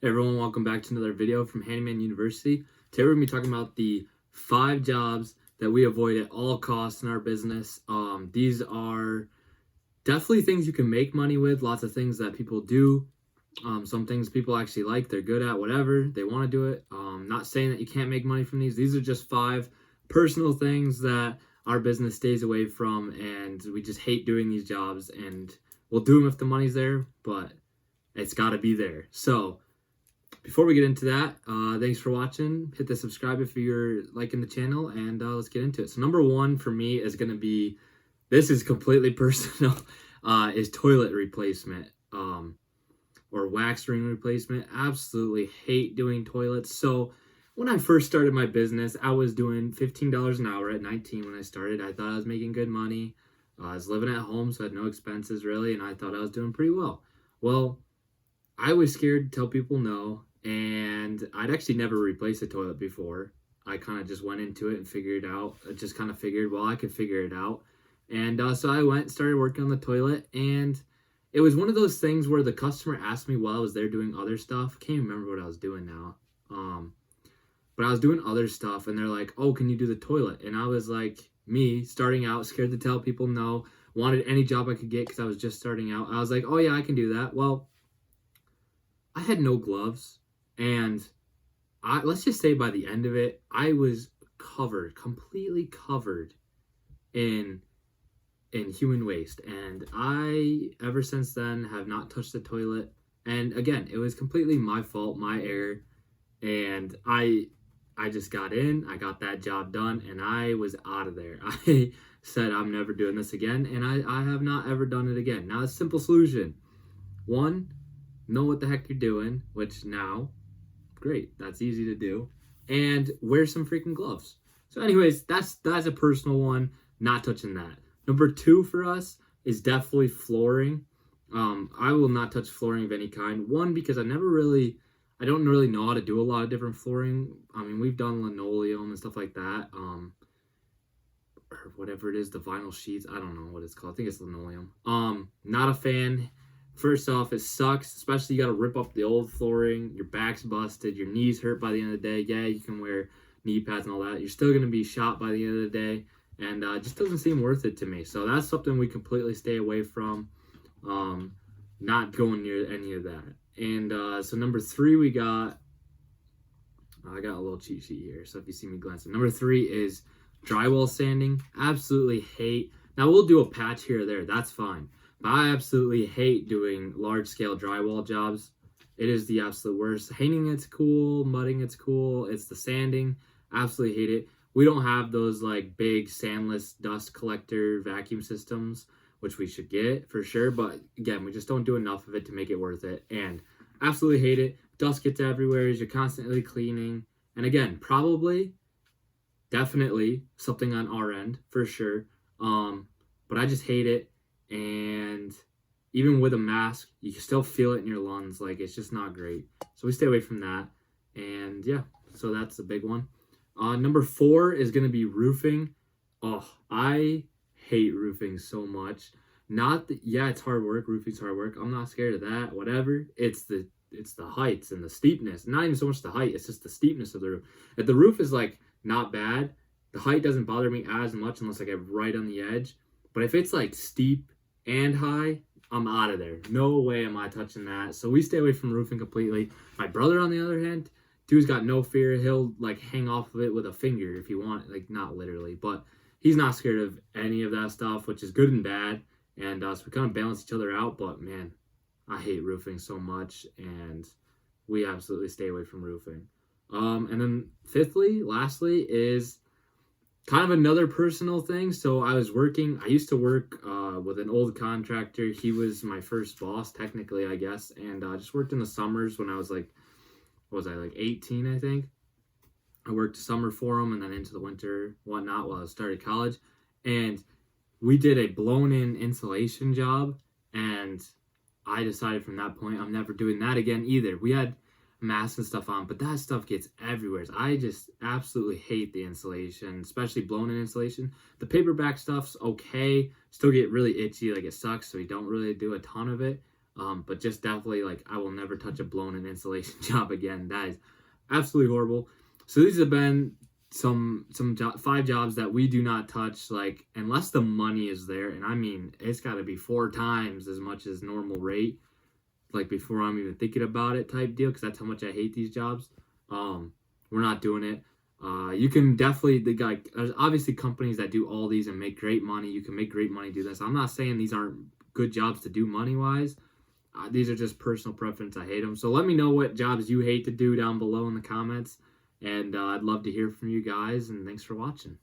Hey everyone, welcome back to another video from Handyman University. Today we're going to be talking about the 5 jobs that we avoid at all costs in our business. These are definitely things you can make money with, lots of things that people do. Some things people actually like, they're good at, whatever, they want to do it. Not saying that you can't make money from these. These are just 5 personal things that our business stays away from, and we just hate doing these jobs, and we'll do them if the money's there, but it's got to be there. So before we get into that, thanks for watching. Hit the subscribe if you're liking the channel, and let's get into it. So number 1 for me is going to be, this is completely personal, is toilet replacement or wax ring replacement. Absolutely hate doing toilets. So when I first started my business, I was doing $15 an hour at 19 when I started. I thought I was making good money. I was living at home, so I had no expenses really, and I thought I was doing pretty well. Well, I was scared to tell people no, and I'd actually never replaced a toilet before. I kind of just went into it and figured out, I just kind of figured, well, I could figure it out. And so I went and started working on the toilet, and it was one of those things where the customer asked me while I was there doing other stuff. Can't even remember what I was doing now. But I was doing other stuff, and they're like, oh, can you do the toilet? And I was like, me, starting out, scared to tell people no, wanted any job I could get because I was just starting out. I was like, oh yeah, I can do that. Well, I had no gloves, and let's just say by the end of it, I was completely covered in human waste, and I ever since then have not touched the toilet. And again, it was completely my fault, my error, and I just got in, I got that job done, and I was out of there. I said I'm never doing this again, and I have not ever done it again. Now, a simple solution: 1, know what the heck you're doing, which now, great, that's easy to do, and wear some freaking gloves. So anyways, that's a personal one, not touching that. Number 2 for us is definitely flooring. I will not touch flooring of any kind. 1, because I don't really know how to do a lot of different flooring. I mean, we've done linoleum and stuff like that, or whatever it is, the vinyl sheets, I don't know what it's called, I think it's linoleum. Not a fan. First off, it sucks, especially you got to rip up the old flooring, your back's busted, your knees hurt by the end of the day. Yeah, you can wear knee pads and all that. You're still going to be shot by the end of the day, and it just doesn't seem worth it to me. So that's something we completely stay away from, not going near any of that. And so number 3 I got a little cheat sheet here, so if you see me glancing. Number 3 is drywall sanding. Absolutely hate. Now, we'll do a patch here or there, that's fine. But I absolutely hate doing large-scale drywall jobs. It is the absolute worst. Painting it's cool, mudding it's cool. It's the sanding. Absolutely hate it. We don't have those like big sandless dust collector vacuum systems, which we should get for sure. But again, we just don't do enough of it to make it worth it. And absolutely hate it. Dust gets everywhere as you're constantly cleaning. And again, probably, definitely something on our end for sure. But I just hate it. And even with a mask, you can still feel it in your lungs. Like, it's just not great. So we stay away from that. And yeah, so that's a big one. Number 4 is going to be roofing. Oh, I hate roofing so much. Yeah, it's hard work. Roofing's hard work. I'm not scared of that. Whatever. It's the heights and the steepness. Not even so much the height. It's just the steepness of the roof. If the roof is like not bad, the height doesn't bother me as much unless I get right on the edge. But if it's like steep and high, I'm out of there. No way am I touching that. So we stay away from roofing completely. My brother, on the other hand, dude's got no fear. He'll like hang off of it with a finger if you want. Like, not literally, but he's not scared of any of that stuff, which is good and bad. And so we kind of balance each other out. But man, I hate roofing so much, and we absolutely stay away from roofing. And then lastly is kind of another personal thing. So I used to work with an old contractor. He was my first boss, technically, I guess. And I just worked in the summers when I was like, 18, I think. I worked summer for him and then into the winter, whatnot, while I started college. And we did a blown-in insulation job. And I decided from that point, I'm never doing that again either. We had masks and stuff on, but that stuff gets everywhere. I just absolutely hate the insulation, especially blown-in insulation. The paperback stuff's okay. Still get really itchy, like it sucks, so we don't really do a ton of it. But just definitely, like, I will never touch a blown-in insulation job again. That is absolutely horrible. So these have been some 5 jobs that we do not touch, like, unless the money is there. And I mean, it's got to be 4 times as much as normal rate, like, before I'm even thinking about it type deal, because that's how much I hate these jobs. We're not doing it. You can definitely, there's obviously companies that do all these and make great money. You can make great money do this. I'm not saying these aren't good jobs to do money-wise. These are just personal preference. I hate them. So let me know what jobs you hate to do down below in the comments. And I'd love to hear from you guys. And thanks for watching.